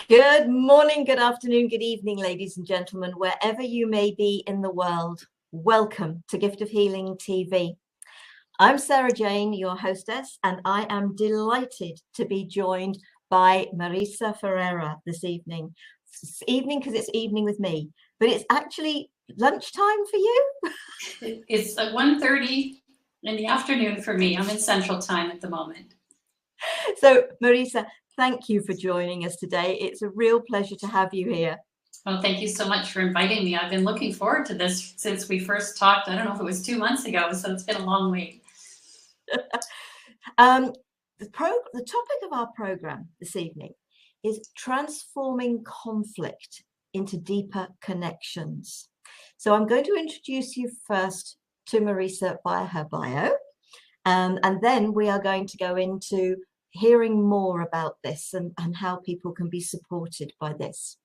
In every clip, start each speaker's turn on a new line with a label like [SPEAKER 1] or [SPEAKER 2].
[SPEAKER 1] Good morning, good afternoon, good evening, ladies and gentlemen, wherever you may be in the world. Welcome to Gift of Healing TV. I'm Sara Jane, your hostess, and I am delighted to be joined by Marisa Ferrera this evening. It's evening because it's evening with me, but it's actually lunchtime for you?
[SPEAKER 2] It's 1:30 in the afternoon for me. I'm in Central Time at the moment.
[SPEAKER 1] So, Marisa, thank you for joining us today. It's a real pleasure to have you here.
[SPEAKER 2] Well, thank you so much for inviting me. I've been looking forward to this since we first talked. I don't know if it was 2 months ago, so it's been a long wait.
[SPEAKER 1] The topic of our program this evening is transforming conflict into deeper connections. So I'm going to introduce you first to Marisa via her bio, and then we are going to go into hearing more about this and how people can be supported by this.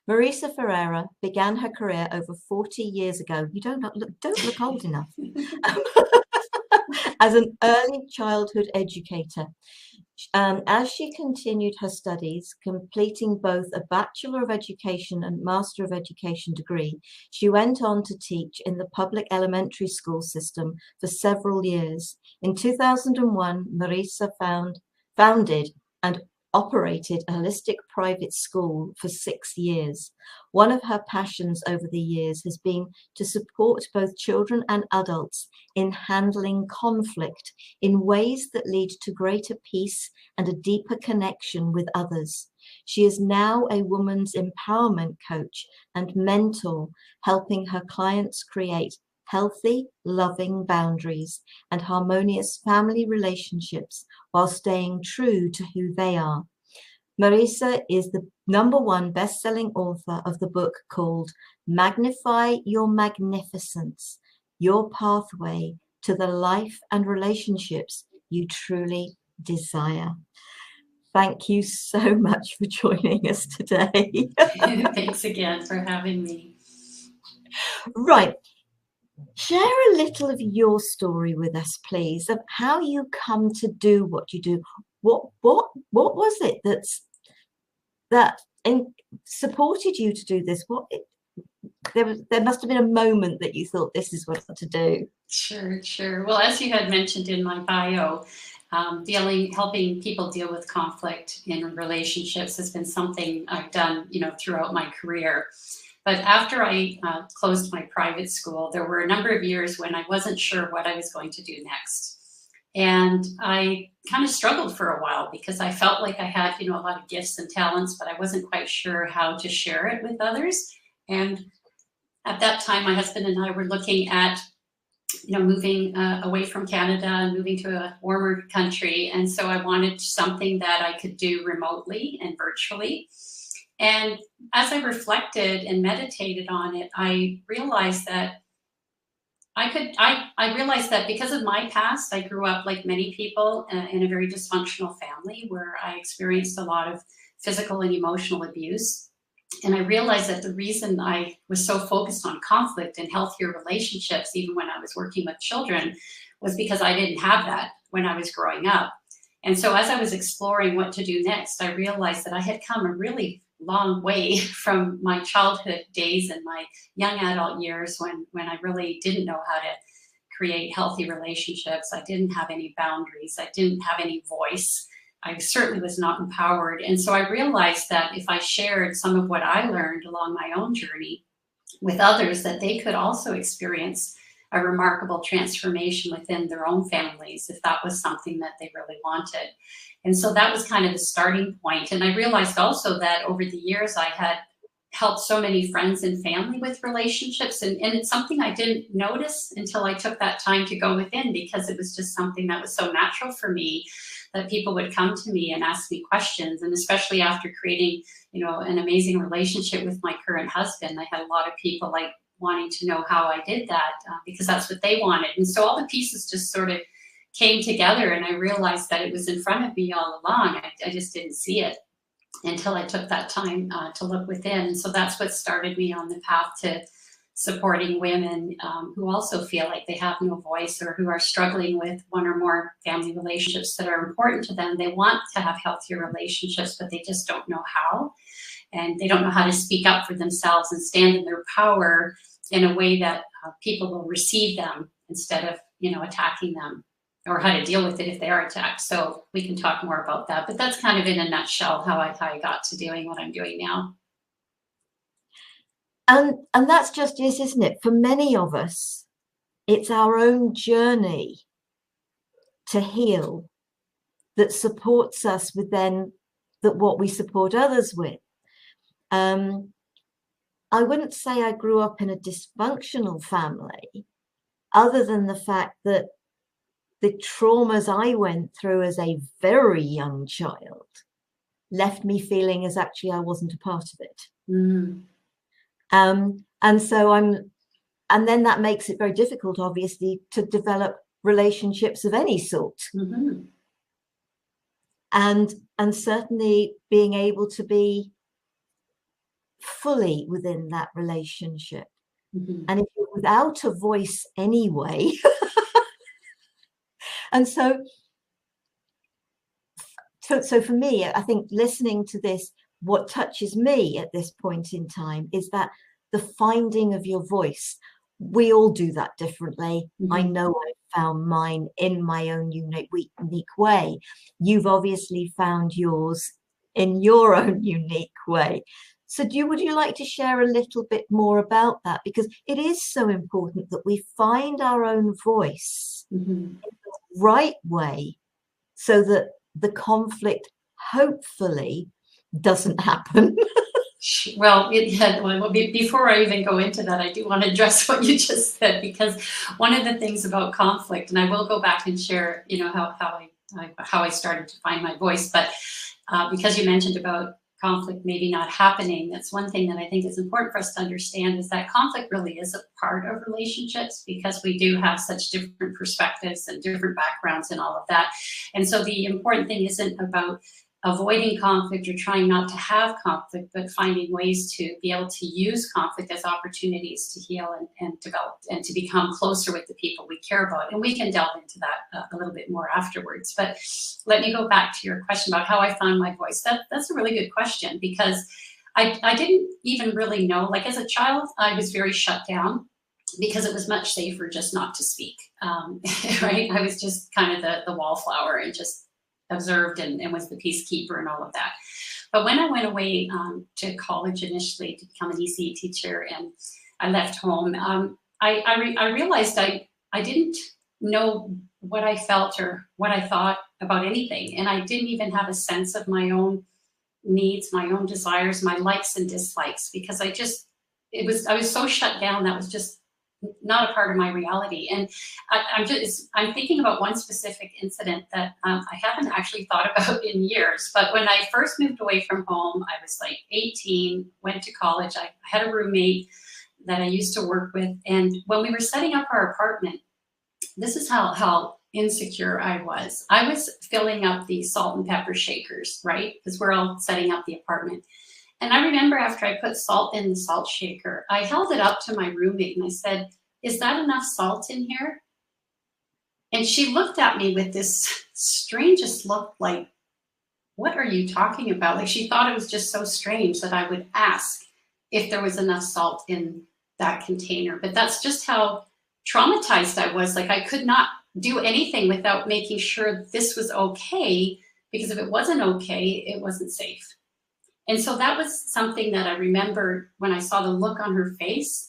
[SPEAKER 1] Marisa Ferrera began her career over 40 years ago. You don't look old enough. As an early childhood educator. As she continued her studies, completing both a Bachelor of Education and Master of Education degree, she went on to teach in the public elementary school system for several years. In 2001, Marisa founded and operated a holistic private school for 6 years. One of her passions over the years has been to support both children and adults in handling conflict in ways that lead to greater peace and a deeper connection with others. She is now a woman's empowerment coach and mentor, helping her clients create healthy, loving boundaries and harmonious family relationships while staying true to who they are. Marisa is the #1 best-selling author of the book called Magnify Your Magnificence, Your Pathway to the Life and Relationships You Truly Desire. Thank you so much for joining us today.
[SPEAKER 2] Thanks again for having me.
[SPEAKER 1] Right. Share a little of your story with us, please, of how you come to do what you do. What was it that supported you to do this? There must have been a moment that you thought this is what to do.
[SPEAKER 2] Sure. Well, as you had mentioned in my bio, helping people deal with conflict in relationships has been something I've done, throughout my career. But after I closed my private school, there were a number of years when I wasn't sure what I was going to do next. And I kind of struggled for a while because I felt like I had, a lot of gifts and talents, but I wasn't quite sure how to share it with others. And at that time, my husband and I were looking at, moving away from Canada and moving to a warmer country. And so I wanted something that I could do remotely and virtually. And as I reflected and meditated on it, I realized that I realized that because of my past, I grew up like many people in a very dysfunctional family where I experienced a lot of physical and emotional abuse. And I realized that the reason I was so focused on conflict and healthier relationships, even when I was working with children, was because I didn't have that when I was growing up. And so as I was exploring what to do next, I realized that I had come a really long way from my childhood days and my young adult years when I really didn't know how to create healthy relationships. I didn't have any boundaries. I didn't have any voice. I certainly was not empowered. And so I realized that if I shared some of what I learned along my own journey with others, that they could also experience a remarkable transformation within their own families if that was something that they really wanted. And so that was kind of the starting point. And I realized also that over the years I had helped so many friends and family with relationships. And it's something I didn't notice until I took that time to go within, because it was just something that was so natural for me that people would come to me and ask me questions. And especially after creating, an amazing relationship with my current husband, I had a lot of people like wanting to know how I did that because that's what they wanted. And so all the pieces just sort of came together, and I realized that it was in front of me all along. I just didn't see it until I took that time to look within. And so that's what started me on the path to supporting women who also feel like they have no voice, or who are struggling with one or more family relationships that are important to them. They want to have healthier relationships, but they just don't know how. And they don't know how to speak up for themselves and stand in their power in a way that people will receive them, instead of, attacking them, or how to deal with it if they are attacked. So we can talk more about that, but that's kind of in a nutshell how I got to doing what I'm doing now.
[SPEAKER 1] And that's just it, isn't it? For many of us, it's our own journey to heal that supports us with then that what we support others with. I wouldn't say I grew up in a dysfunctional family, other than the fact that the traumas I went through as a very young child left me feeling as actually I wasn't a part of it.
[SPEAKER 2] Mm.
[SPEAKER 1] And so and then that makes it very difficult, obviously, to develop relationships of any sort.
[SPEAKER 2] Mm-hmm.
[SPEAKER 1] And certainly being able to be fully within that relationship.
[SPEAKER 2] Mm-hmm.
[SPEAKER 1] And if you're without a voice anyway, and so for me, I think listening to this, what touches me at this point in time is that the finding of your voice. We all do that differently.
[SPEAKER 2] Mm-hmm.
[SPEAKER 1] I know I found mine in my own unique way. You've obviously found yours in your own unique way. So would you like to share a little bit more about that? Because it is so important that we find our own voice
[SPEAKER 2] Mm-hmm.
[SPEAKER 1] in the right way, so that the conflict hopefully doesn't happen.
[SPEAKER 2] Well, before I even go into that, I do want to address what you just said, because one of the things about conflict, and I will go back and share, how I started to find my voice, but because you mentioned about conflict maybe not happening, that's one thing that I think is important for us to understand, is that conflict really is a part of relationships, because we do have such different perspectives and different backgrounds and all of that. And so the important thing isn't about avoiding conflict or trying not to have conflict, but finding ways to be able to use conflict as opportunities to heal and develop and to become closer with the people we care about. And we can delve into that a little bit more afterwards. But let me go back to your question about how I found my voice. That's a really good question, because I didn't even really know, like as a child, I was very shut down, because it was much safer just not to speak, right? I was just kind of the wallflower, and just observed and was the peacekeeper and all of that. But when I went away to college initially to become an ECE teacher, and I left home, I realized I didn't know what I felt or what I thought about anything. And I didn't even have a sense of my own needs, my own desires, my likes and dislikes, because I was so shut down. That was just not a part of my reality. And I'm thinking about one specific incident that I haven't actually thought about in years. But when I first moved away from home, I was like 18, went to college. I had a roommate that I used to work with. And when we were setting up our apartment, this is how insecure I was. I was filling up the salt and pepper shakers, right? Because we're all setting up the apartment. And I remember after I put salt in the salt shaker, I held it up to my roommate and I said, "Is that enough salt in here?" And she looked at me with this strangest look, like, "What are you talking about?" Like, she thought it was just so strange that I would ask if there was enough salt in that container. But that's just how traumatized I was. Like, I could not do anything without making sure this was okay, because if it wasn't okay, it wasn't safe. And so that was something that I remember when I saw the look on her face.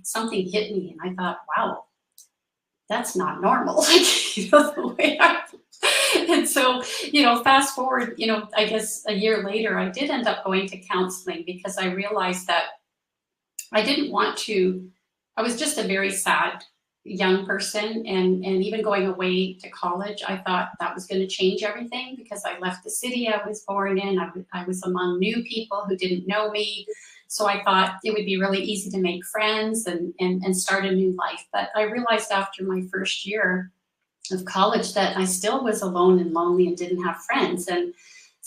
[SPEAKER 2] Something hit me, and I thought, wow, that's not normal. Like, the way and so, fast forward, I guess a year later, I did end up going to counseling, because I realized that I didn't want to. I was just a very sad young person, and even going away to college, I thought that was going to change everything, because I left the city I was born in. I was among new people who didn't know me, so I thought it would be really easy to make friends and start a new life. But I realized after my first year of college that I still was alone and lonely and didn't have friends. And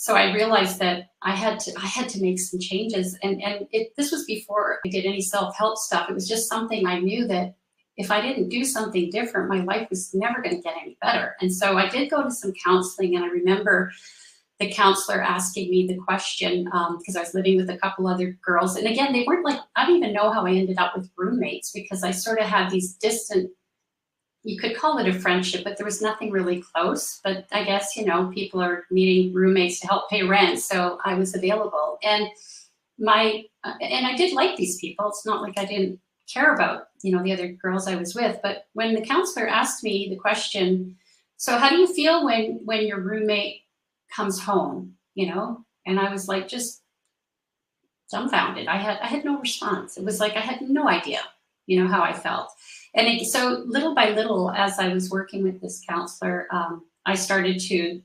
[SPEAKER 2] So I realized that I had to make some changes, and this was before I did any self-help stuff. It was just something I knew that if I didn't do something different, my life was never going to get any better. And so I did go to some counseling, and I remember the counselor asking me the question, because I was living with a couple other girls. And again, they weren't like, I don't even know how I ended up with roommates, because I sort of had these distant, you could call it a friendship, but there was nothing really close. But I guess, people are needing roommates to help pay rent. So I was available. And I did like these people. It's not like I didn't care about, the other girls I was with. But when the counselor asked me the question, so how do you feel when your roommate comes home, and I was like, just dumbfounded. I had no response. It was like I had no idea, how I felt. And so little by little, as I was working with this counselor, I started to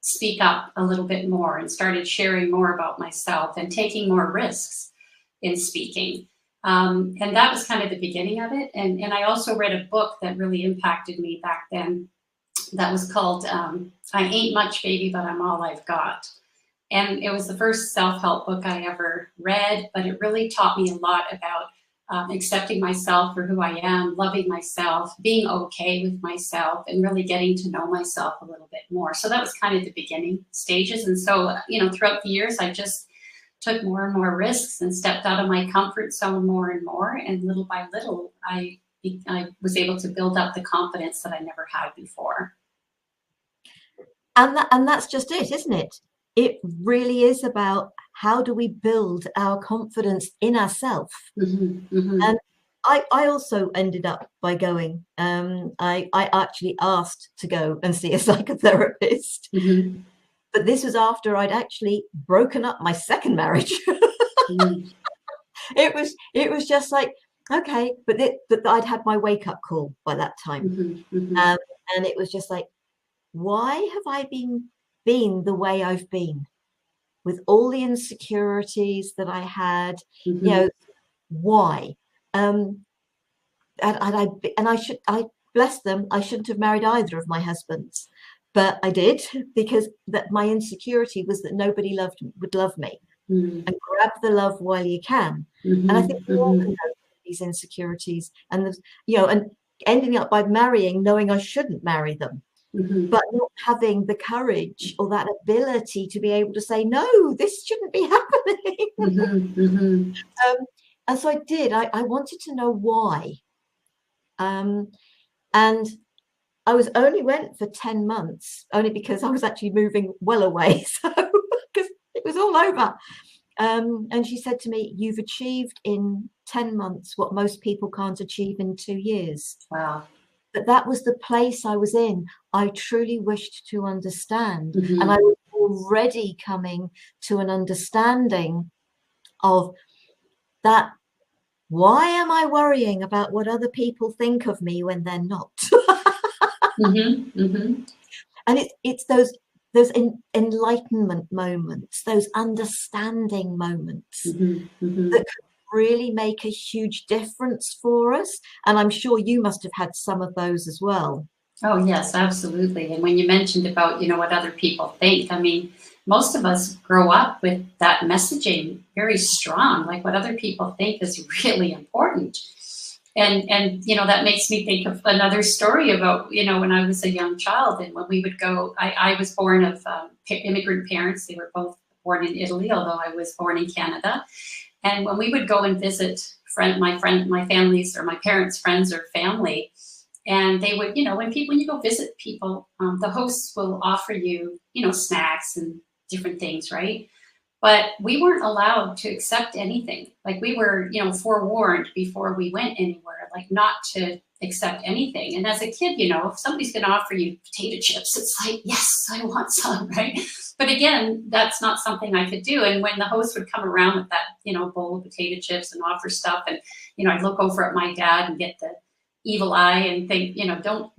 [SPEAKER 2] speak up a little bit more and started sharing more about myself and taking more risks in speaking. And that was kind of the beginning of it. And I also read a book that really impacted me back then that was called I Ain't Much Baby, But I'm All I've Got. And it was the first self-help book I ever read, but it really taught me a lot about accepting myself for who I am, loving myself, being okay with myself, and really getting to know myself a little bit more. So that was kind of the beginning stages. And so, throughout the years, I just took more and more risks and stepped out of my comfort zone more and more. And little by little, I was able to build up the confidence that I never had before.
[SPEAKER 1] And that's just it, isn't it? It really is about how do we build our confidence in ourselves.
[SPEAKER 2] Mm-hmm, mm-hmm.
[SPEAKER 1] And I also ended up by going. I actually asked to go and see a psychotherapist.
[SPEAKER 2] Mm-hmm.
[SPEAKER 1] But this was after I'd actually broken up my second marriage.
[SPEAKER 2] Mm-hmm.
[SPEAKER 1] It was just like, okay, but I'd had my wake up call by that time.
[SPEAKER 2] Mm-hmm, mm-hmm.
[SPEAKER 1] And it was just like, why have I been the way I've been, with all the insecurities that I had?
[SPEAKER 2] Mm-hmm.
[SPEAKER 1] Why? And I bless them, I shouldn't have married either of my husbands, but I did, because that my insecurity was that nobody would love me.
[SPEAKER 2] Mm-hmm.
[SPEAKER 1] And grab the love while you can.
[SPEAKER 2] Mm-hmm.
[SPEAKER 1] And I think we all can have these insecurities, and and ending up by marrying, knowing I shouldn't marry them,
[SPEAKER 2] Mm-hmm.
[SPEAKER 1] but not having the courage or that ability to be able to say, no, this shouldn't be happening.
[SPEAKER 2] Mm-hmm. Mm-hmm.
[SPEAKER 1] And so I did. I wanted to know why. And I only went for 10 months, only because I was actually moving well away. So because it was all over. And she said to me, you've achieved in 10 months what most people can't achieve in 2 years.
[SPEAKER 2] Wow.
[SPEAKER 1] But that was the place I was in. I truly wished to understand.
[SPEAKER 2] Mm-hmm.
[SPEAKER 1] And I was already coming to an understanding of that. Why am I worrying about what other people think of me when they're not?
[SPEAKER 2] Mm-hmm. Mm-hmm.
[SPEAKER 1] And it's those enlightenment moments, those understanding moments,
[SPEAKER 2] Mm-hmm. Mm-hmm.
[SPEAKER 1] that could really make a huge difference for us. And I'm sure you must have had some of those as well.
[SPEAKER 2] Oh, yes, absolutely. And when you mentioned about, what other people think, I mean, most of us grow up with that messaging very strong, like what other people think is really important. And that makes me think of another story about, when I was a young child, and when we would go, I was born of immigrant parents. They were both born in Italy, although I was born in Canada. And when we would go and visit my family's, or my parents' friends or family, and they would, when you go visit people, the hosts will offer you, snacks and different things, right? But we weren't allowed to accept anything. Like, we were, forewarned before we went anywhere, like not to accept anything. And as a kid, if somebody's going to offer you potato chips, it's like, yes, I want some, right? But again, that's not something I could do. And when the host would come around with that, bowl of potato chips and offer stuff, and, I'd look over at my dad and get the evil eye and think,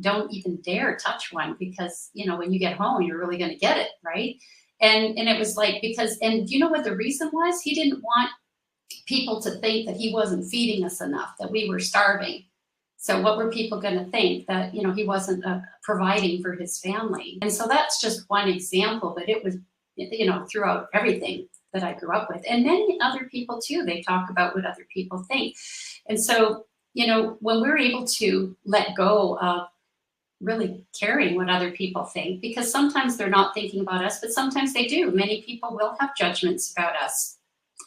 [SPEAKER 2] don't even dare touch one, because, when you get home, you're really going to get it, right? And it was like, and you know what the reason was? He didn't want people to think that he wasn't feeding us enough, that we were starving. So what were people going to think? That, he wasn't providing for his family. And so that's just one example, but it was you know, throughout everything that I grew up with. And many other people too, they talk about what other people think. And so, you know, when we're able to let go of really caring what other people think, because sometimes they're not thinking about us, but sometimes they do. Many people will have judgments about us.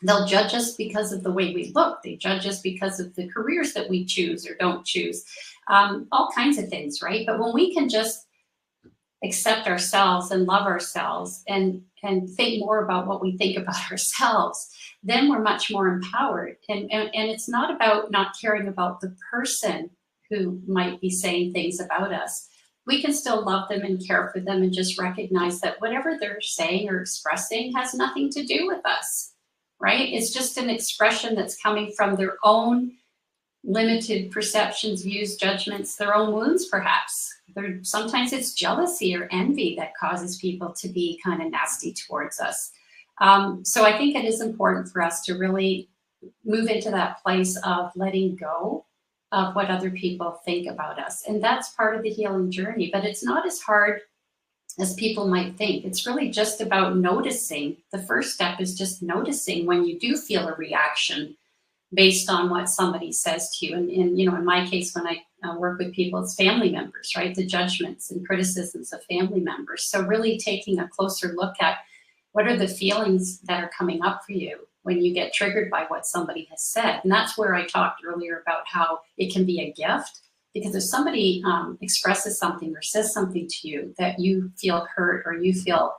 [SPEAKER 2] They'll judge us because of the way we look. They judge us because of the careers that we choose or don't choose, all kinds of things, right? But when we can just accept ourselves and love ourselves and think more about what we think about ourselves, then we're much more empowered. And it's not about not caring about the person who might be saying things about us. We can still love them and care for them and just recognize that whatever they're saying or expressing has nothing to do with us, right? It's just an expression that's coming from their own limited perceptions, views, judgments, their own wounds, perhaps. Sometimes it's jealousy or envy that causes people to be kind of nasty towards us. So I think it is important for us to really move into that place of letting go of what other people think about us. And that's part of the healing journey, but it's not as hard as people might think. It's really just about noticing. The first step is just noticing when you do feel a reaction based on what somebody says to you. And you know, in my case, when I work with people, it's family members, right? The judgments and criticisms of family members. So really taking a closer look at what are the feelings that are coming up for you when you get triggered by what somebody has said. And that's where I talked earlier about how it can be a gift, because if somebody expresses something or says something to you that you feel hurt or you feel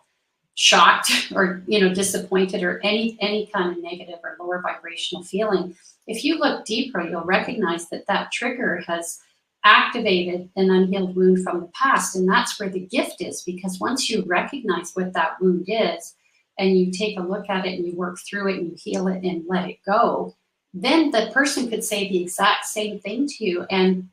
[SPEAKER 2] shocked or, you know, disappointed or any kind of negative or lower vibrational feeling, if you look deeper, you'll recognize that that trigger has activated an unhealed wound from the past. And that's where the gift is, because once you recognize what that wound is and you take a look at it and you work through it and you heal it and let it go, then the person could say the exact same thing to you and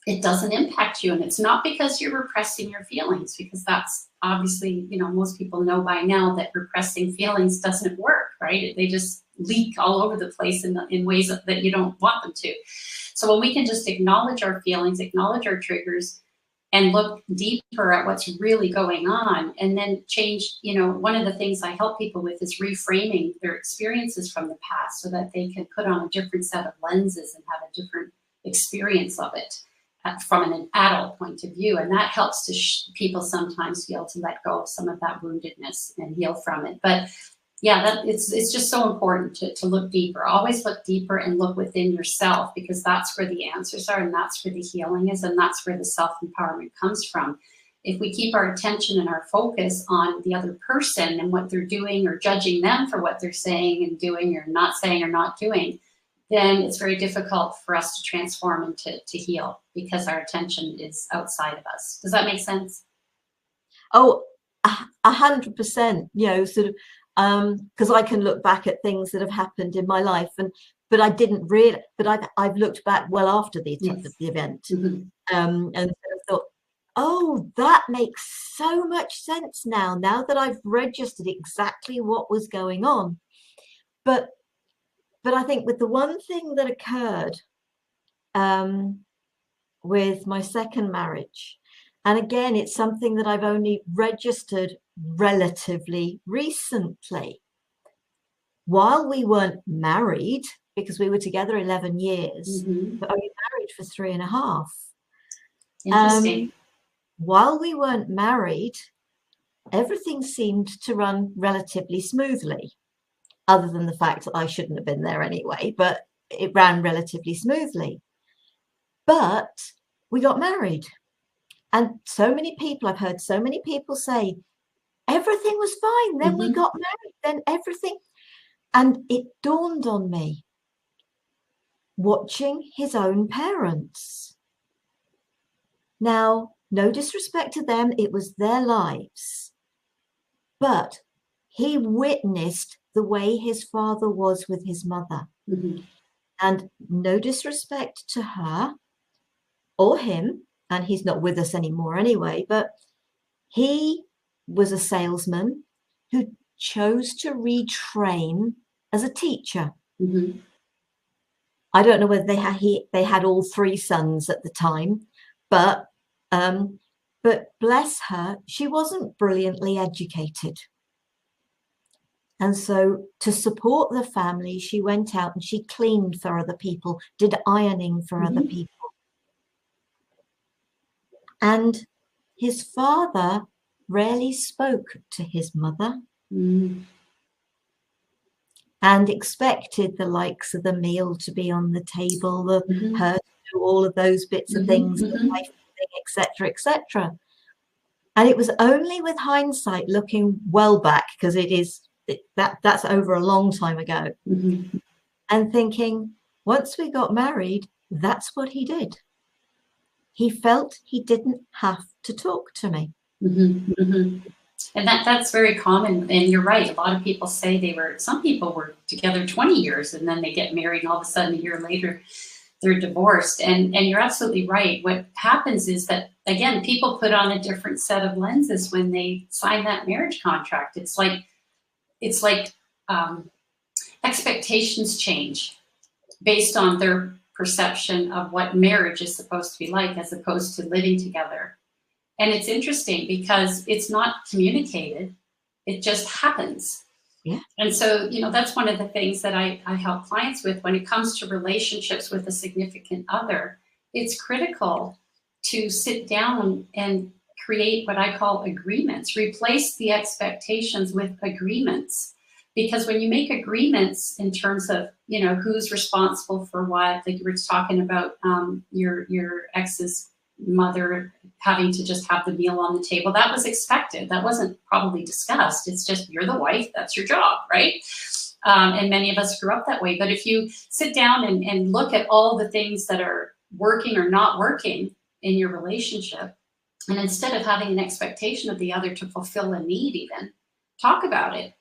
[SPEAKER 2] it doesn't impact you. And it's not because you're repressing your feelings, because that's obviously, you know, most people know by now that repressing feelings doesn't work, right? They just leak all over the place in ways that you don't want them to. So when we can just acknowledge our feelings, acknowledge our triggers, and look deeper at what's really going on, and then change, you know, one of the things I help people with is reframing their experiences from the past so that they can put on a different set of lenses and have a different experience of it from an adult point of view. And that helps to people sometimes be able to let go of some of that woundedness and heal from it. But yeah, it's just so important to look deeper. Always look deeper and look within yourself, because that's where the answers are and that's where the healing is and that's where the self-empowerment comes from. If we keep our attention and our focus on the other person and what they're doing, or judging them for what they're saying and doing or not saying or not doing, then it's very difficult for us to transform and to heal, because our attention is outside of us. Does that make sense?
[SPEAKER 1] Oh, 100%, you know, sort of, because I can look back at things that have happened in my life, but I didn't really, but I've looked back well after the event,
[SPEAKER 2] Mm-hmm.
[SPEAKER 1] and so I thought, oh, that makes so much sense now that I've registered exactly what was going on. But I think with the one thing that occurred with my second marriage, and again, it's something that I've only registered relatively recently. While we weren't married, because we were together 11 years, but only married for 3.5.
[SPEAKER 2] Interesting.
[SPEAKER 1] While we weren't married, everything seemed to run relatively smoothly, other than the fact that I shouldn't have been there anyway, but it ran relatively smoothly. But we got married. And so many people, I've heard so many people say, everything was fine. Then we got married, then everything. And it dawned on me, watching his own parents. Now, no disrespect to them, it was their lives. But he witnessed the way his father was with his mother. And no disrespect to her or him, and he's not with us anymore anyway, but he was a salesman who chose to retrain as a teacher. I don't know whether they had all 3 sons at the time, but bless her, she wasn't brilliantly educated. And so to support the family, she went out and she cleaned for other people, did ironing for other people. And his father rarely spoke to his mother and expected the likes of the meal to be on the table, her to do all of those bits of things, the wife thing, etc., etc. And it was only with hindsight, looking well back, because that's over a long time ago, and thinking, once we got married, that's what he did. He felt he didn't have to talk to me.
[SPEAKER 2] And that's very common. And you're right. A lot of people say some people were together 20 years and then they get married and all of a sudden a year later they're divorced. And you're absolutely right. What happens is that, again, people put on a different set of lenses when they sign that marriage contract. It's like expectations change based on their perception of what marriage is supposed to be like, as opposed to living together. And it's interesting because it's not communicated. It just happens.
[SPEAKER 1] Yeah.
[SPEAKER 2] And so, that's one of the things that I help clients with when it comes to relationships with a significant other. It's critical to sit down and create what I call agreements. Replace the expectations with agreements. Because when you make agreements in terms of, who's responsible for what, like you were talking about your ex's mother having to just have the meal on the table, that was expected. That wasn't probably discussed. It's just, you're the wife, that's your job, right? And many of us grew up that way. But if you sit down and look at all the things that are working or not working in your relationship, and instead of having an expectation of the other to fulfill a need, even talk about it.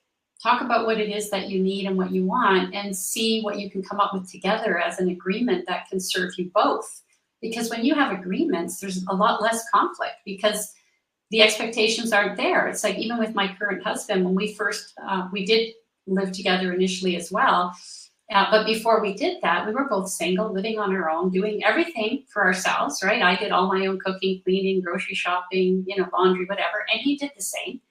[SPEAKER 2] Talk about what it is that you need and what you want, and see what you can come up with together as an agreement that can serve you both. Because when you have agreements, there's a lot less conflict because the expectations aren't there. It's like, even with my current husband, when we first, we did live together initially as well. But before we did that, we were both single, living on our own, doing everything for ourselves, right? I did all my own cooking, cleaning, grocery shopping, laundry, whatever. And he did the same.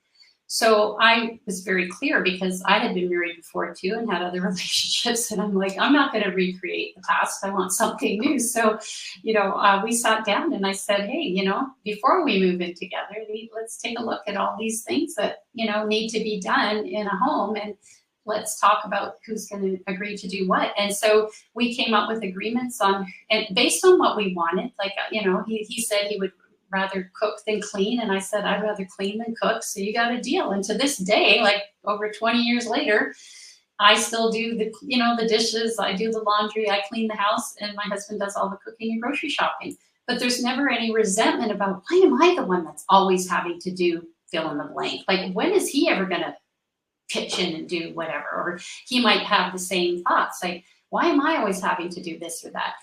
[SPEAKER 2] So I was very clear, because I had been married before too and had other relationships. And I'm like, I'm not going to recreate the past. I want something new. So, we sat down and I said, hey, before we move in together, let's take a look at all these things that, need to be done in a home. And let's talk about who's going to agree to do what. And so we came up with agreements and based on what we wanted. Like, he said he would rather cook than clean. And I said, I'd rather clean than cook. So you got a deal. And to this day, like over 20 years later, I still do the dishes. I do the laundry. I clean the house, and my husband does all the cooking and grocery shopping. But there's never any resentment about, why am I the one that's always having to do fill in the blank? Like, when is he ever going to pitch in and do whatever? Or he might have the same thoughts. Like, why am I always having to do this or that?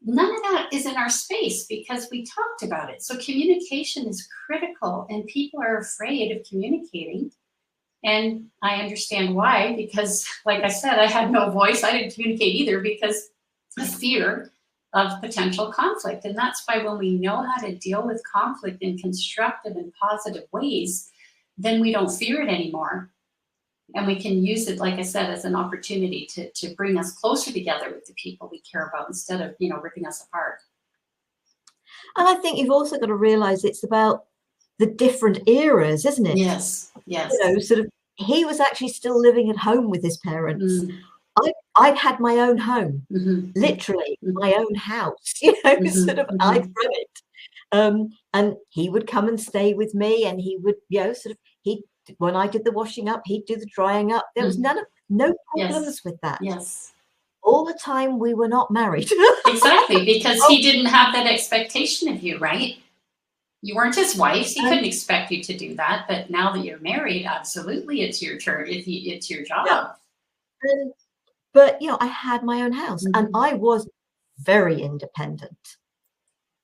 [SPEAKER 2] None of that is in our space because we talked about it. So communication is critical, and people are afraid of communicating. And I understand why, because like I said, I had no voice. I didn't communicate either because of fear of potential conflict. And that's why when we know how to deal with conflict in constructive and positive ways, then we don't fear it anymore. And we can use it, like I said, as an opportunity to bring us closer together with the people we care about, instead of, ripping us apart.
[SPEAKER 1] And I think you've also got to realize it's about the different eras, isn't it?
[SPEAKER 2] Yes, yes.
[SPEAKER 1] Sort of, he was actually still living at home with his parents. I'd had my own home, literally my own house, sort of, I'd run it. And he would come and stay with me, and he would, when I did the washing up, he'd do the drying up. There was no problems with that.
[SPEAKER 2] Yes.
[SPEAKER 1] All the time we were not married.
[SPEAKER 2] Exactly, because he didn't have that expectation of you, right? You weren't his wife. He couldn't expect you to do that. But now that you're married, absolutely, it's your turn. It's your job.
[SPEAKER 1] Yeah. But I had my own house, and I was very independent.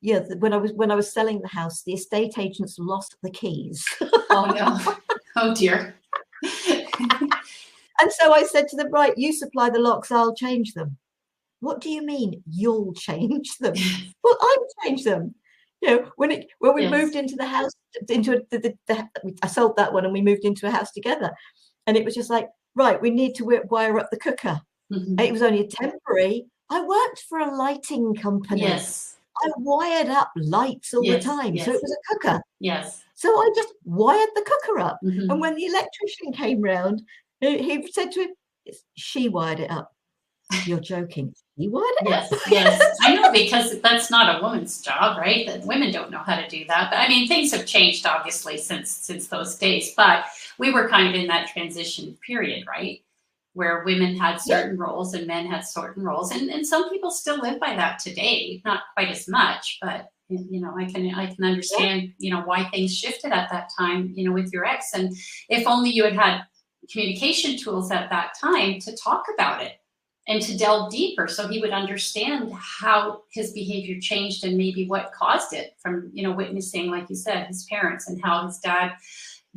[SPEAKER 1] Yeah, when I was selling the house, the estate agents lost the keys.
[SPEAKER 2] Oh no! Oh dear.
[SPEAKER 1] And so I said to them, right, you supply the locks, I'll change them. What do you mean you'll change them? Well, I'll change them. When we moved into the house, I sold that one and we moved into a house together. And it was just like, right, we need to wire up the cooker.
[SPEAKER 2] Mhm.
[SPEAKER 1] It was only a temporary. I worked for a lighting company.
[SPEAKER 2] Yes,
[SPEAKER 1] I wired up lights all the
[SPEAKER 2] yes,
[SPEAKER 1] time, so it
[SPEAKER 2] yes,
[SPEAKER 1] was a cooker.
[SPEAKER 2] yes.
[SPEAKER 1] So I just wired the cooker up, and
[SPEAKER 2] Mhm.
[SPEAKER 1] when the electrician came round, he said to him, "She wired it up." "You're joking." "She wired it up?"
[SPEAKER 2] Yes, yes. I know, because that's not a woman's job, right? That women don't know how to do that. But I mean, things have changed obviously since those days. But we were kind of in that transition period, right? Where women had
[SPEAKER 1] Yeah,
[SPEAKER 2] certain roles and men had certain roles. And some people still live by that today. Not quite as much, but I can
[SPEAKER 1] yeah,
[SPEAKER 2] understand, why things shifted at that time, with your ex. And if only you had had communication tools at that time to talk about it and to delve deeper, so he would understand how his behavior changed and maybe what caused it, from witnessing, like you said, his parents, and how his dad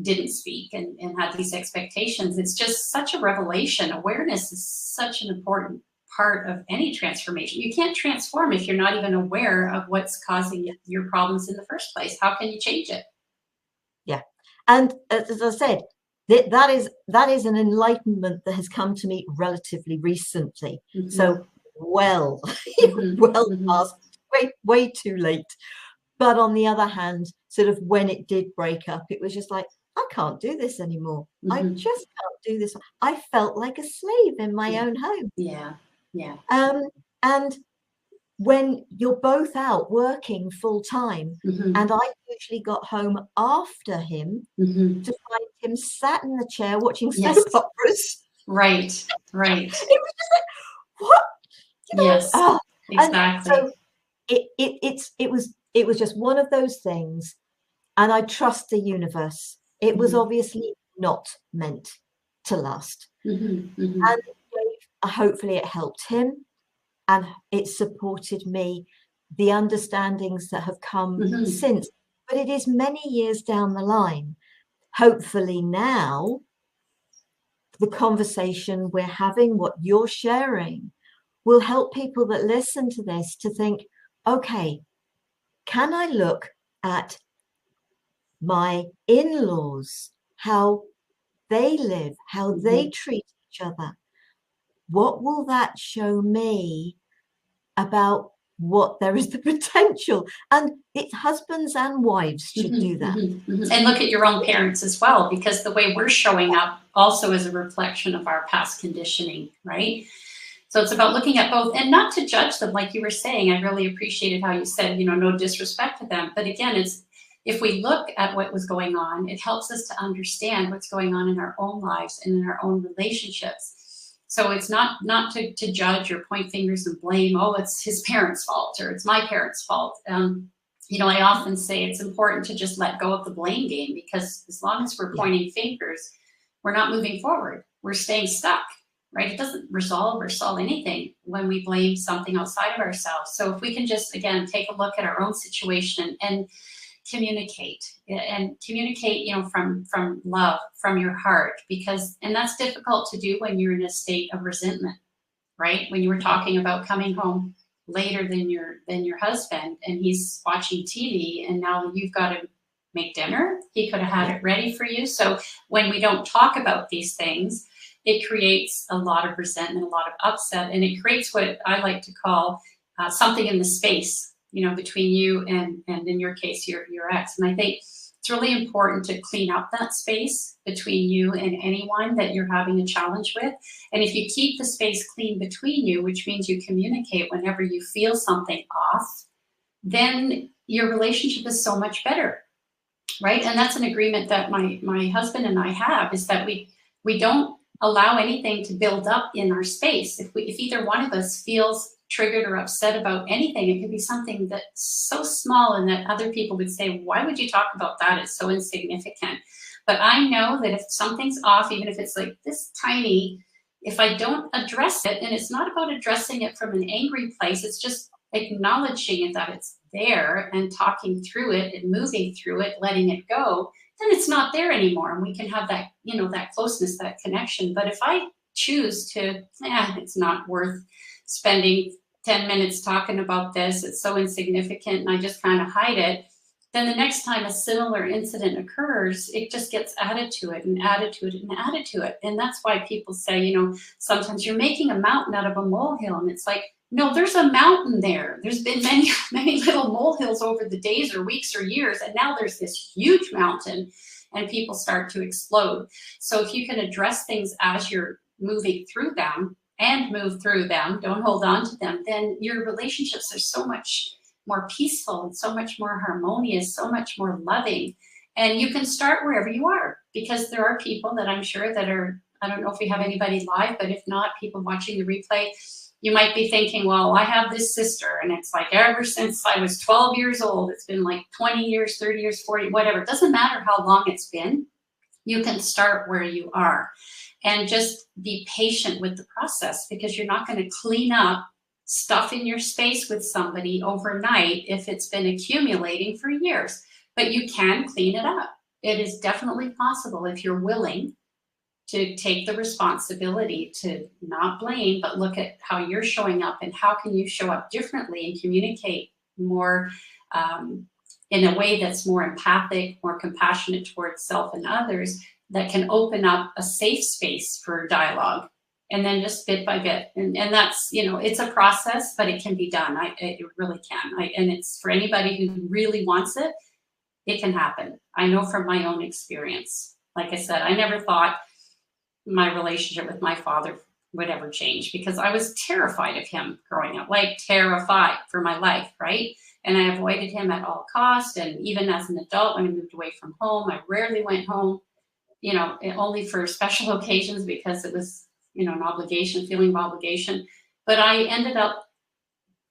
[SPEAKER 2] didn't speak and had these expectations. It's just such a revelation. Awareness is such an important part of any transformation. You can't transform if you're not even aware of what's
[SPEAKER 1] yeah,
[SPEAKER 2] causing your problems in the first place. How can you change it?
[SPEAKER 1] yeah. And as I said, that is an enlightenment that has come to me relatively recently.
[SPEAKER 2] Hmm.
[SPEAKER 1] So well,
[SPEAKER 2] Hmm.
[SPEAKER 1] well
[SPEAKER 2] Hmm.
[SPEAKER 1] past, way too late. But on the other hand, sort of when it did break up, it was just like, I can't do this anymore. I
[SPEAKER 2] Hmm.
[SPEAKER 1] just can't do this. I felt like a slave in my
[SPEAKER 2] Yeah.
[SPEAKER 1] own home.
[SPEAKER 2] Yeah. Yeah.
[SPEAKER 1] Um, and when you're both out working full time,
[SPEAKER 2] Hmm.
[SPEAKER 1] and I usually got home after him
[SPEAKER 2] Hmm.
[SPEAKER 1] to find him sat in the chair watching soap
[SPEAKER 2] Yes.
[SPEAKER 1] operas.
[SPEAKER 2] Right. Right.
[SPEAKER 1] It was just like, what?
[SPEAKER 2] Yes.
[SPEAKER 1] And
[SPEAKER 2] Exactly.
[SPEAKER 1] so it was just one of those things, and I trust the universe. It was
[SPEAKER 2] Hmm.
[SPEAKER 1] obviously not meant to last.
[SPEAKER 2] Hmm. Hmm.
[SPEAKER 1] And hopefully it helped him, and it supported me, the understandings that have come
[SPEAKER 2] Hmm.
[SPEAKER 1] since. But it is many years down the line. Hopefully now, the conversation we're having, what you're sharing, will help people that listen to this to think, okay, can I look at my in-laws, how they live, how they
[SPEAKER 2] Hmm.
[SPEAKER 1] treat each other? What will that show me about what there is the potential? And it's husbands and wives should
[SPEAKER 2] Mhm,
[SPEAKER 1] do that.
[SPEAKER 2] mhm, mhm. And look at your own parents as well, because the way we're showing up also is a reflection of our past conditioning, right? So it's about looking at both and not to judge them, like you were saying. I really appreciated how you said, no disrespect to them. But again, it's if we look at what was going on, it helps us to understand what's going on in our own lives and in our own relationships. So it's not to judge or point fingers and blame. Oh, it's his parents' fault or it's my parents' fault. I often say it's important to just let go of the blame game, because as long as we're
[SPEAKER 1] Yeah,
[SPEAKER 2] pointing fingers, we're not moving forward. We're staying stuck, right? It doesn't resolve or solve anything when we blame something outside of ourselves. So if we can just, again, take a look at our own situation and communicate, from love, from your heart, and that's difficult to do when you're in a state of resentment, right? When you were talking about coming home later than your husband, and he's watching TV, and now you've got to make dinner. He could have had
[SPEAKER 1] yeah,
[SPEAKER 2] it ready for you. So when we don't talk about these things, it creates a lot of resentment, a lot of upset, and it creates what I like to call something in the space, between you and in your case, your ex. And I think it's really important to clean up that space between you and anyone that you're having a challenge with. And if you keep the space clean between you, which means you communicate whenever you feel something off, then your relationship is so much better, right? And that's an agreement that my husband and I have, is that we don't allow anything to build up in our space. If either one of us feels triggered or upset about anything, it could be something that's so small and that other people would say, why would you talk about that? It's so insignificant. But I know that if something's off, even if it's like this tiny, if I don't address it, and it's not about addressing it from an angry place, it's just acknowledging that it's there and talking through it and moving through it, letting it go, then it's not there anymore. And we can have that closeness, that connection. But if I choose to, it's not worth spending 10 minutes talking about this, it's so insignificant, and I just kind of hide it, then the next time a similar incident occurs, it just gets added to it and added to it and added to it. And that's why people say, you know, sometimes you're making a mountain out of a molehill. And it's like, no, there's a mountain there. There's been many, many little molehills over the days or weeks or years. And now there's this huge mountain and people start to explode. So if you can address things as you're moving through them and move through them, don't hold on to them, then your relationships are so much more peaceful and so much more harmonious, so much more loving. And you can start wherever you are, because there are people that I'm sure that are, I don't know if we have anybody live, but if not, people watching the replay, you might be thinking, well, I have this sister and it's like ever since I was 12 years old, it's been like 20 years, 30 years, 40, whatever. It doesn't matter how long it's been. You can start where you are and just be patient with the process, because you're not going to clean up stuff in your space with somebody overnight if it's been accumulating for years. But you can clean it up. It is definitely possible if you're willing to take the responsibility to not blame, but look at how you're showing up and how can you show up differently and communicate more in a way that's more empathic, more compassionate towards self and others, that can open up a safe space for dialogue. And then just bit by bit. And that's, you know, it's a process, but it can be done. It really can. And it's for anybody who really wants it, it can happen. I know from my own experience. Like I said, I never thought my relationship with my father would ever change, because I was terrified of him growing up, like terrified for my life, right? And I avoided him at all costs. And even as an adult, when I moved away from home, I rarely went home, you know, only for special occasions, because it was, you know, an obligation, feeling of obligation. But I ended up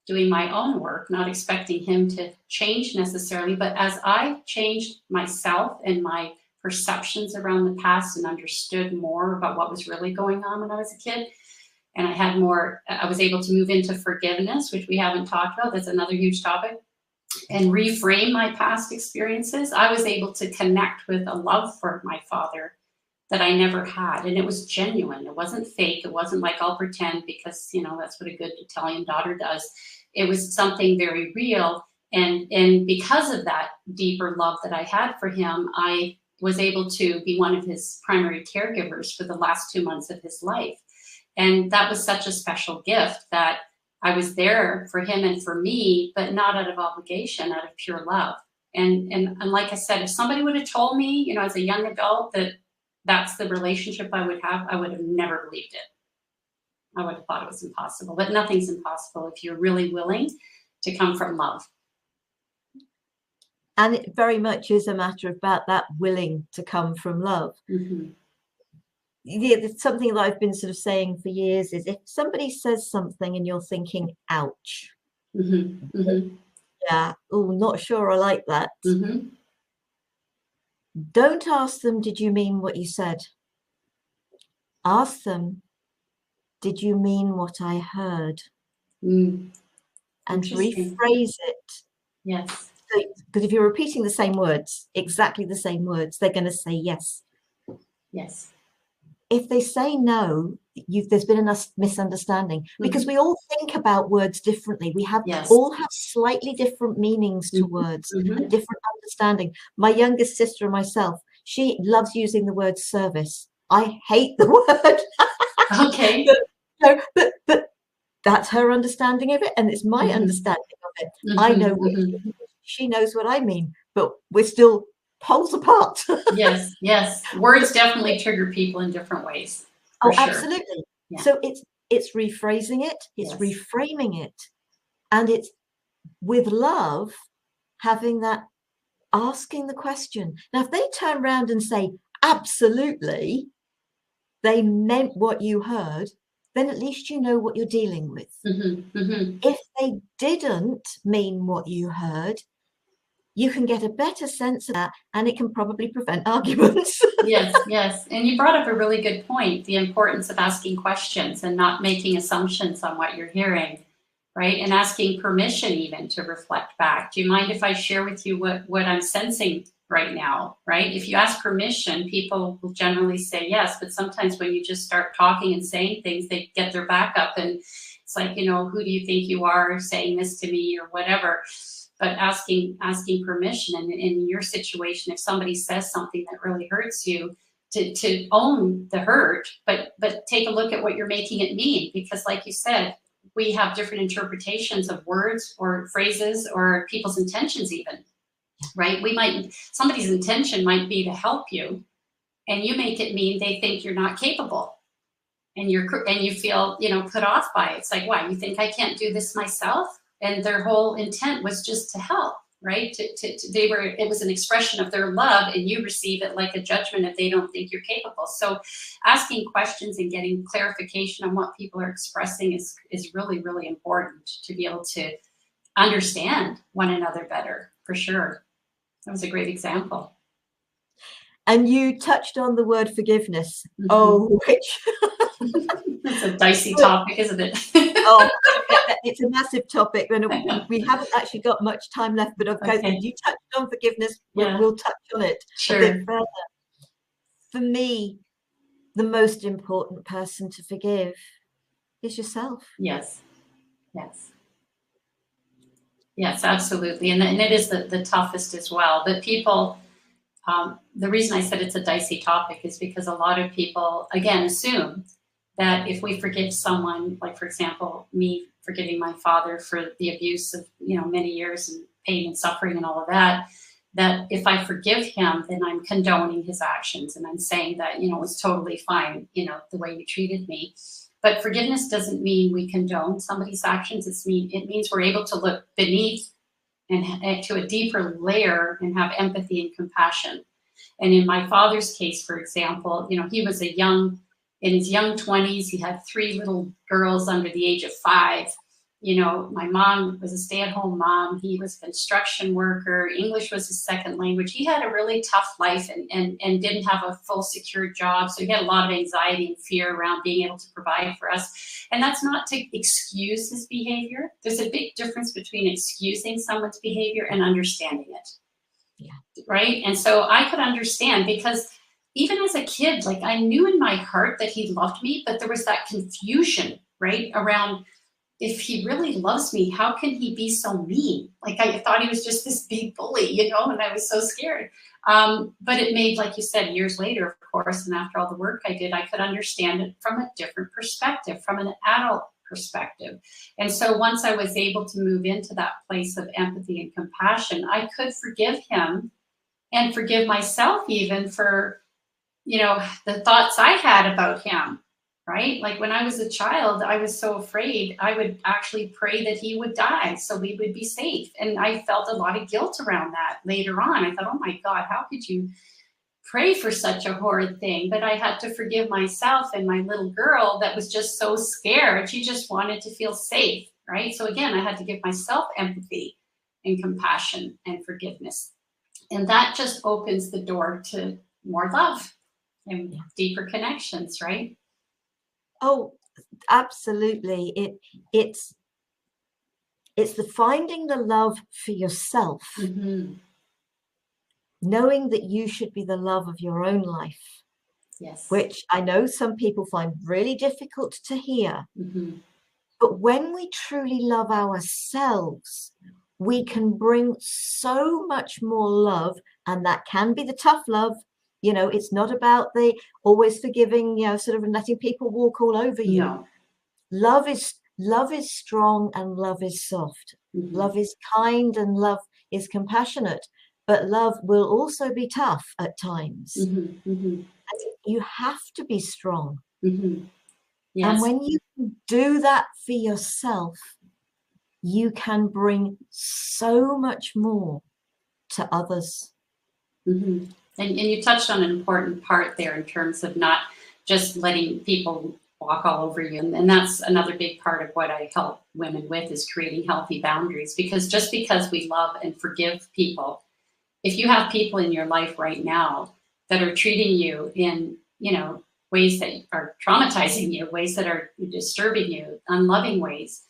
[SPEAKER 2] doing my own work, not expecting him to change necessarily. But as I changed myself and my perceptions around the past and understood more about what was really going on when I was a kid, and I was able to move into forgiveness, which we haven't talked about. That's another huge topic. And reframe my past experiences. I was able to connect with a love for my father that I never had. And it was genuine. It wasn't fake. It wasn't like I'll pretend, because, you know, that's what a good Italian daughter does. It was something very real. And because of that deeper love that I had for him, I was able to be one of his primary caregivers for the last 2 months of his life. And that was such a special gift, that I was there for him and for me, but not out of obligation, out of pure love. And like I said, if somebody would have told me, you know, as a young adult, that that's the relationship I would have, I would have never believed it. I would have thought it was impossible. But nothing's impossible if you're really willing to come from love.
[SPEAKER 1] And it very much is a matter about that willing to come from love.
[SPEAKER 2] Mm-hmm.
[SPEAKER 1] Yeah, it's something that I've been sort of saying for years, is if somebody says something and you're thinking, ouch,
[SPEAKER 2] mm-hmm. Mm-hmm.
[SPEAKER 1] yeah, oh, not sure I like that.
[SPEAKER 2] Mm-hmm.
[SPEAKER 1] Don't ask them, did you mean what you said? Ask them, did you mean what I heard?
[SPEAKER 2] Mm.
[SPEAKER 1] And rephrase it.
[SPEAKER 2] Yes.
[SPEAKER 1] Because if you're repeating the same words, exactly the same words, they're going to say yes.
[SPEAKER 2] Yes.
[SPEAKER 1] If they say no, there's been a misunderstanding, because we all think about words differently. We all have slightly different meanings to words, a different understanding. My youngest sister and myself, she loves using the word service. I hate the word.
[SPEAKER 2] Okay.
[SPEAKER 1] but that's her understanding of it, and it's my understanding of it. I know what she knows what I mean, but we're still poles apart.
[SPEAKER 2] Yes. Words definitely trigger people in different ways.
[SPEAKER 1] Oh, sure. Absolutely. Yeah. So it's rephrasing it, it's reframing it, and it's with love, having that, asking the question. Now, if they turn around and say, absolutely, they meant what you heard, then at least you know what you're dealing with. If they didn't mean what you heard, you can get a better sense of that, and it can probably prevent arguments.
[SPEAKER 2] Yes. And you brought up a really good point, the importance of asking questions and not making assumptions on what you're hearing, right? And asking permission even to reflect back. Do you mind if I share with you what I'm sensing right now, right? If you ask permission, people will generally say yes, but sometimes when you just start talking and saying things, they get their back up, and it's like, you know, who do you think you are saying this to me or whatever? but asking permission. And in your situation, if somebody says something that really hurts you, to own the hurt, but take a look at what you're making it mean, because like you said, we have different interpretations of words or phrases or people's intentions even, right? Somebody's intention might be to help you, and you make it mean they think you're not capable, and you feel, put off by it. It's like, why, you think I can't do this myself? And their whole intent was just to help, right? It was an expression of their love, and you receive it like a judgment if they don't think you're capable. So asking questions and getting clarification on what people are expressing is really, really important to be able to understand one another better, for sure. That was a great example.
[SPEAKER 1] And you touched on the word forgiveness. Mm-hmm. Oh, which
[SPEAKER 2] it's a dicey topic, isn't it?
[SPEAKER 1] Oh, it's a massive topic, and we haven't actually got much time left. But of course, you touched on forgiveness. We'll touch on it a bit further. For me, the most important person to forgive is yourself.
[SPEAKER 2] Yes, absolutely, and it is the toughest as well. But people. The reason I said it's a dicey topic is because a lot of people, again, assume that if we forgive someone, like, for example, me forgiving my father for the abuse of, many years and pain and suffering and all of that, that if I forgive him, then I'm condoning his actions. And I'm saying that, it was totally fine, the way you treated me. But forgiveness doesn't mean we condone somebody's actions. It means we're able to look beneath and to a deeper layer and have empathy and compassion. And in my father's case, for example, he was in his young 20s, he had 3 little girls under the age of 5. My mom was a stay-at-home mom. He was a construction worker. English was his second language. He had a really tough life and didn't have a full secure job. So he had a lot of anxiety and fear around being able to provide for us. And that's not to excuse his behavior. There's a big difference between excusing someone's behavior and understanding it. Yeah. Right? And so I could understand, because even as a kid, like, I knew in my heart that he loved me, but there was that confusion, right, around, if he really loves me, how can he be so mean? Like, I thought he was just this big bully, and I was so scared. But it made, like you said, years later, of course, and after all the work I did, I could understand it from a different perspective, from an adult perspective. And so once I was able to move into that place of empathy and compassion, I could forgive him and forgive myself even for, the thoughts I had about him. Right? Like, when I was a child, I was so afraid. I would actually pray that he would die so we would be safe. And I felt a lot of guilt around that later on. I thought, oh my God, how could you pray for such a horrid thing? But I had to forgive myself and my little girl that was just so scared. She just wanted to feel safe. Right? So again, I had to give myself empathy and compassion and forgiveness. And that just opens the door to more love and deeper connections, right?
[SPEAKER 1] Oh, absolutely. It's the finding the love for yourself, knowing that you should be the love of your own life.
[SPEAKER 2] Yes.
[SPEAKER 1] Which I know some people find really difficult to hear. But when we truly love ourselves, we can bring so much more love, and that can be the tough love. It's not about the always forgiving, sort of letting people walk all over you.
[SPEAKER 2] No.
[SPEAKER 1] Love is strong, and love is soft. Love is kind, and love is compassionate. But love will also be tough at times. And you have to be strong.
[SPEAKER 2] Yes.
[SPEAKER 1] And when you do that for yourself, you can bring so much more to others.
[SPEAKER 2] And you touched on an important part there in terms of not just letting people walk all over you. And that's another big part of what I help women with, is creating healthy boundaries. Because just because we love and forgive people, if you have people in your life right now that are treating you in, ways that are traumatizing you, ways that are disturbing you, unloving ways,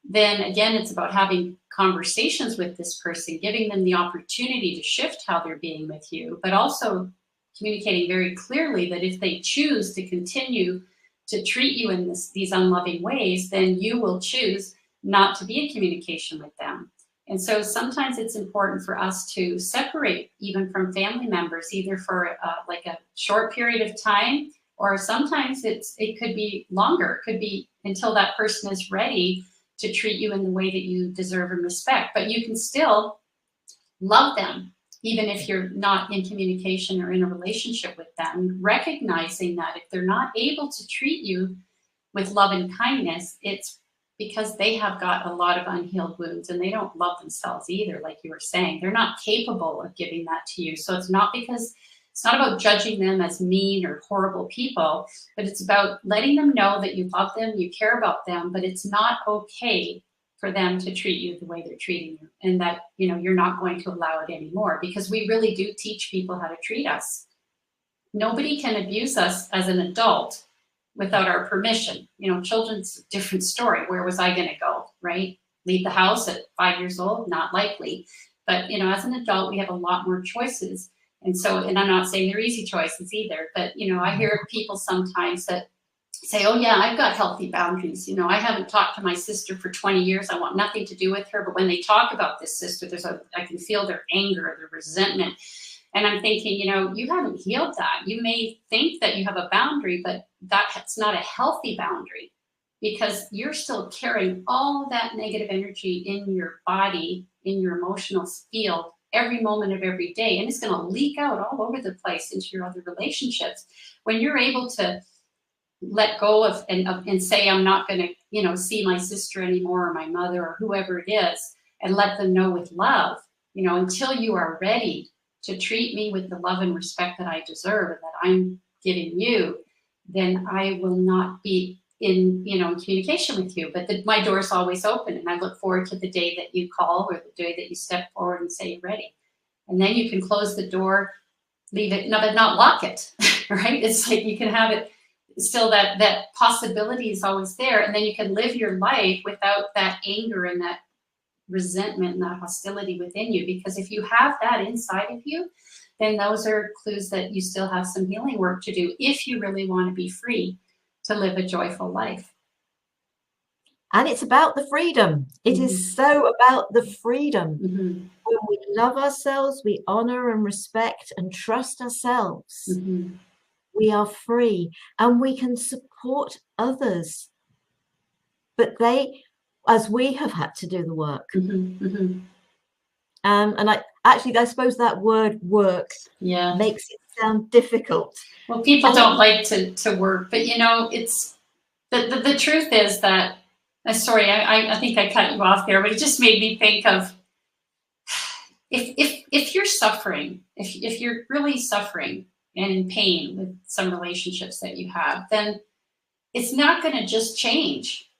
[SPEAKER 2] then again, it's about having conversations with this person, giving them the opportunity to shift how they're being with you, but also communicating very clearly that if they choose to continue to treat you in these unloving ways, then you will choose not to be in communication with them. And so sometimes it's important for us to separate even from family members, either for like a short period of time, or sometimes it could be longer. It could be until that person is ready to treat you in the way that you deserve and respect. But you can still love them, even if you're not in communication or in a relationship with them, recognizing that if they're not able to treat you with love and kindness, it's because they have got a lot of unhealed wounds and they don't love themselves either. Like you were saying, they're not capable of giving that to you. So it's not about judging them as mean or horrible people, but it's about letting them know that you love them, you care about them, but it's not okay for them to treat you the way they're treating you, and that, you know, you're not going to allow it anymore, because we really do teach people how to treat us. Nobody can abuse us as an adult without our permission. You know, children's a different story. Where was I going to go, right? Leave the house at 5 years old? Not likely. But, you know, as an adult, we have a lot more choices. And so, and I'm not saying they're easy choices either, but, you know, I hear people sometimes that say, oh yeah, I've got healthy boundaries. You know, I haven't talked to my sister for 20 years. I want nothing to do with her. But when they talk about this sister, I can feel their anger, their resentment. And I'm thinking, you know, you haven't healed that. You may think that you have a boundary, but that's not a healthy boundary, because you're still carrying all that negative energy in your body, in your emotional field, every moment of every day. And it's going to leak out all over the place into your other relationships. When you're able to let go of and say, I'm not going to, you know, see my sister anymore, or my mother, or whoever it is, and let them know with love, you know, until you are ready to treat me with the love and respect that I deserve and that I'm giving you, then I will not be in, you know, in communication with you. But my door is always open, and I look forward to the day that you call, or the day that you step forward and say you're ready. And then you can close the door, leave it, no, but not lock it, right? It's like you can have it still, that possibility is always there. And then you can live your life without that anger and that resentment and that hostility within you. Because if you have that inside of you, then those are clues that you still have some healing work to do, if you really want to be free to live a joyful life.
[SPEAKER 1] And it's about the freedom. It is so about the freedom. When we love ourselves, we honor and respect and trust ourselves. We are free, and we can support others. But as we have had to do the work. And I suppose that word work makes it sound difficult.
[SPEAKER 2] Well, people don't like to work, but, you know, it's the truth is that, sorry, I think I cut you off there, but it just made me think of, if you're suffering, if you're really suffering and in pain with some relationships that you have, then it's not going to just change.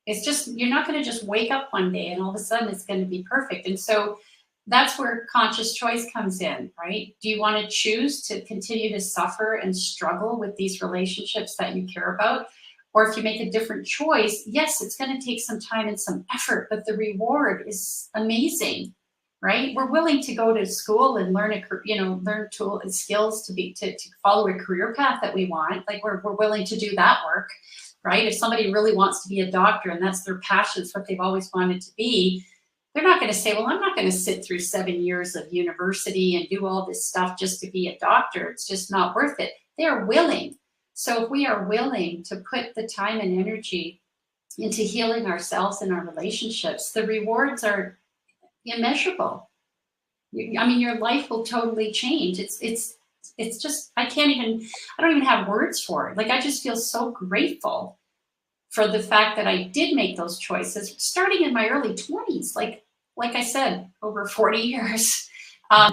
[SPEAKER 2] It's just, you're not going to just wake up one day and all of a sudden it's going to be perfect. And so that's where conscious choice comes in, right? Do you want to choose to continue to suffer and struggle with these relationships that you care about? Or if you make a different choice, yes, it's going to take some time and some effort, but the reward is amazing, right? We're willing to go to school and learn tool and skills to follow a career path that we want. Like we're willing to do that work. Right? If somebody really wants to be a doctor and that's their passion, it's what they've always wanted to be, they're not going to say, well, I'm not going to sit through 7 years of university and do all this stuff just to be a doctor. It's just not worth it. They're willing. So if we are willing to put the time and energy into healing ourselves and our relationships, the rewards are immeasurable. I mean, your life will totally change. It's just, I don't even have words for it. Like, I just feel so grateful for the fact that I did make those choices starting in my early 20s. Like I said, over 40 years,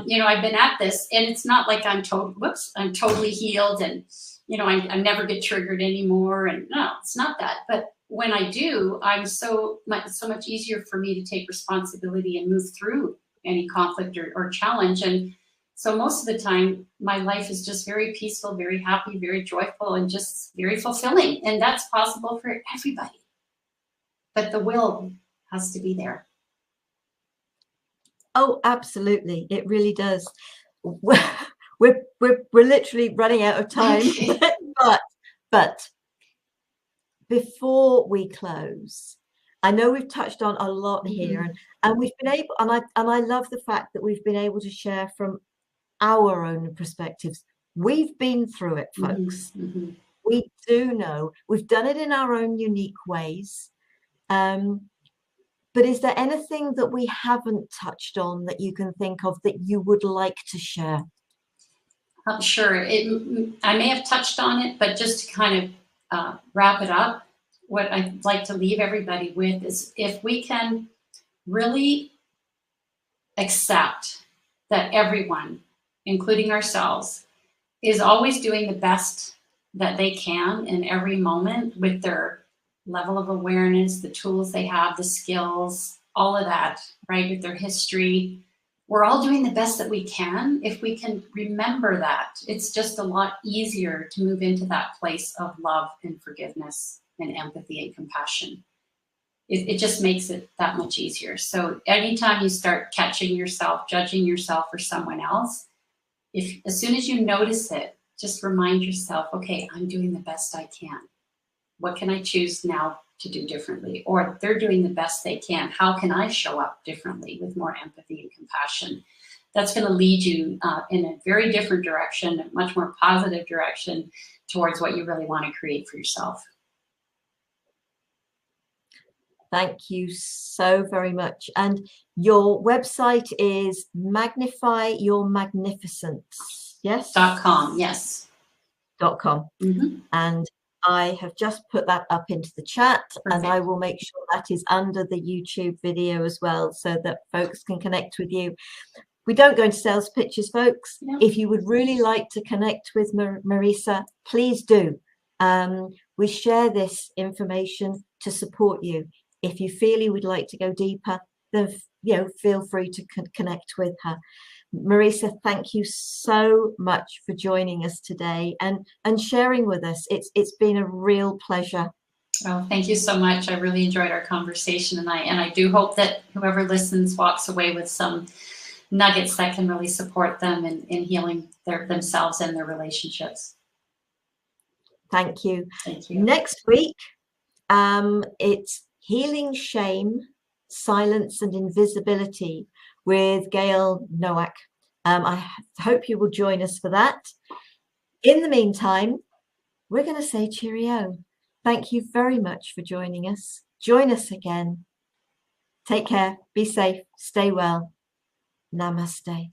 [SPEAKER 2] you know, I've been at this, and it's not like I'm totally healed and, you know, I never get triggered anymore. And no, it's not that. But when I do, it's so much easier for me to take responsibility and move through any conflict or challenge. And so most of the time, my life is just very peaceful, very happy, very joyful, and just very fulfilling. And that's possible for everybody. But the will has to be there.
[SPEAKER 1] Oh, absolutely. It really does. We're literally running out of time. But before we close, I know we've touched on a lot here, and we've been able, and I love the fact that we've been able to share from our own perspectives. We've been through it, folks. We do know. We've done it in our own unique ways. But is there anything that we haven't touched on that you can think of that you would like to share?
[SPEAKER 2] Sure. I may have touched on it, but just to kind of wrap it up, what I'd like to leave everybody with is if we can really accept that everyone, including ourselves, is always doing the best that they can in every moment with their level of awareness, the tools they have, the skills, all of that, right, with their history. We're all doing the best that we can. If we can remember that, it's just a lot easier to move into that place of love and forgiveness and empathy and compassion. It just makes it that much easier. So anytime you start catching yourself, judging yourself or someone else, as soon as you notice it, just remind yourself, okay, I'm doing the best I can. What can I choose now to do differently? Or they're doing the best they can. How can I show up differently with more empathy and compassion? That's going to lead you in a very different direction, a much more positive direction towards what you really want to create for yourself.
[SPEAKER 1] Thank you so very much. And your website is Magnify Your Magnificence, yes?
[SPEAKER 2] .com, yes.
[SPEAKER 1] .com. And I have just put that up into the chat. Perfect. And I will make sure that is under the YouTube video as well, so that folks can connect with you. We don't go into sales pitches, folks. No. If you would really like to connect with Marisa, please do. We share this information to support you. If you feel you would like to go deeper, then feel free to connect with her. Marisa, thank you so much for joining us today and sharing with us. It's been a real pleasure.
[SPEAKER 2] Oh, thank you so much. I really enjoyed our conversation, and I do hope that whoever listens walks away with some nuggets that can really support them in healing themselves and their relationships.
[SPEAKER 1] Thank you.
[SPEAKER 2] Thank you.
[SPEAKER 1] Next week, it's Healing Shame, Silence and Invisibility with Gail Nowak. I hope you will join us for that. In the meantime, we're going to say cheerio. Thank you very much for joining us. Join us again. Take care. Be safe. Stay well. Namaste.